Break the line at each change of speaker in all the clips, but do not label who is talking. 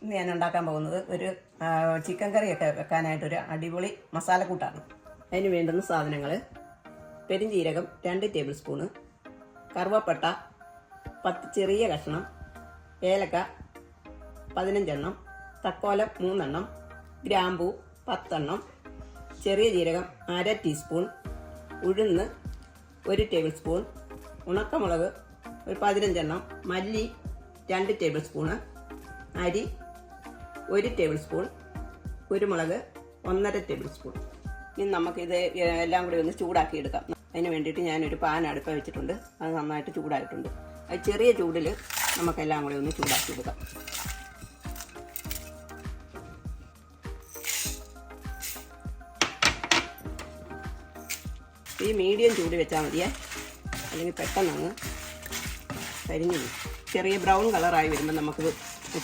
ഇന്ന് ഞാൻ ഉണ്ടാക്കാൻ പോകുന്നത് ഒരു ചിക്കൻ കറിയൊക്കെ വെക്കാനായിട്ടൊരു അടിപൊളി മസാലക്കൂട്ടാണ്. അതിന് വേണ്ടുന്ന സാധനങ്ങൾ: പെരുംജീരകം 2 ടേബിൾ സ്പൂണ്, കറുവപ്പട്ട 10 ചെറിയ കഷ്ണം, ഏലക്ക 15 എണ്ണം, തക്കോലം 3 എണ്ണം, ഗ്രാമ്പൂ 10 എണ്ണം, ചെറിയ ജീരകം 1/2 ടീസ്പൂൺ, ഉഴുന്ന് 1 ടേബിൾ സ്പൂൺ, ഉണക്കമുളക് ഒരു 15 എണ്ണം, മല്ലി 2 ടേബിൾ സ്പൂണ്, അരി 1 ടേബിൾ സ്പൂൺ, കുരുമുളക് 1.5 ടേബിൾ സ്പൂൺ. ഇനി നമുക്കിത് എല്ലാം കൂടി ഒന്ന് ചൂടാക്കി എടുക്കാം. അതിന് വേണ്ടിയിട്ട് ഞാനൊരു പാൻ അടുപ്പ് വെച്ചിട്ടുണ്ട്. അത് നന്നായിട്ട് ചൂടായിട്ടുണ്ട്. അത് ചെറിയ ചൂടിൽ നമുക്കെല്ലാം കൂടി ഒന്ന് ചൂടാക്കി എടുക്കാം. ഈ മീഡിയം ചൂട് വെച്ചാൽ മതിയേ, അല്ലെങ്കിൽ പെട്ടെന്നങ്ങ് കരിഞ്ഞു. ചെറിയ ബ്രൗൺ കളറായി വരുമ്പോൾ നമുക്ക്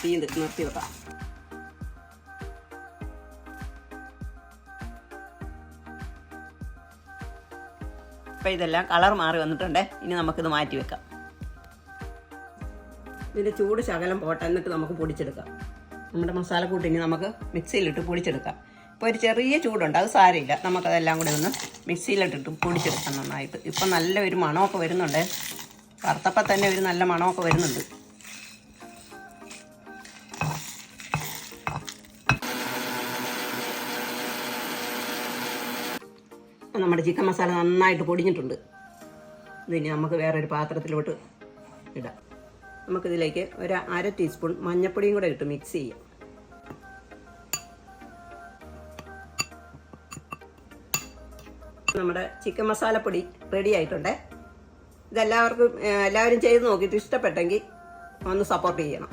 തീ നിർത്തി വെക്കാം. അപ്പം ഇതെല്ലാം കളർ മാറി വന്നിട്ടുണ്ട്. ഇനി നമുക്കിത് മാറ്റി വെക്കാം. ഇതിൻ്റെ ചൂട് ശകലം പോട്ടെ, എന്നിട്ട് നമുക്ക് പൊടിച്ചെടുക്കാം. നമ്മുടെ മസാലക്കൂട്ട് ഇനി നമുക്ക് മിക്സിയിലിട്ട് പൊടിച്ചെടുക്കാം. ഇപ്പോൾ ഒരു ചെറിയ ചൂടുണ്ട്, അത് സാരമില്ല. നമുക്കതെല്ലാം കൂടി ഒന്ന് മിക്സിയിലിട്ടിട്ട് പൊടിച്ചെടുക്കാം നന്നായിട്ട്. ഇപ്പം നല്ല ഒരു മണമൊക്കെ വരുന്നുണ്ട്. വറുത്തപ്പം തന്നെ ഒരു നല്ല മണമൊക്കെ വരുന്നുണ്ട്. നമ്മുടെ ചിക്കൻ മസാല നന്നായിട്ട് പൊടിഞ്ഞിട്ടുണ്ട്. ഇതിനി നമുക്ക് വേറൊരു പാത്രത്തിലോട്ട് ഇടാം. നമുക്കിതിലേക്ക് ഒരു 1/2 ടീസ്പൂൺ മഞ്ഞൾപ്പൊടിയും കൂടെ ഇട്ട് മിക്സ് ചെയ്യാം. നമ്മുടെ ചിക്കൻ മസാലപ്പൊടി റെഡി ആയിട്ടുണ്ട്. ഇതെല്ലാവരും ചെയ്ത് നോക്കിയിട്ട് ഇഷ്ടപ്പെട്ടെങ്കിൽ ഒന്ന് സപ്പോർട്ട് ചെയ്യണം.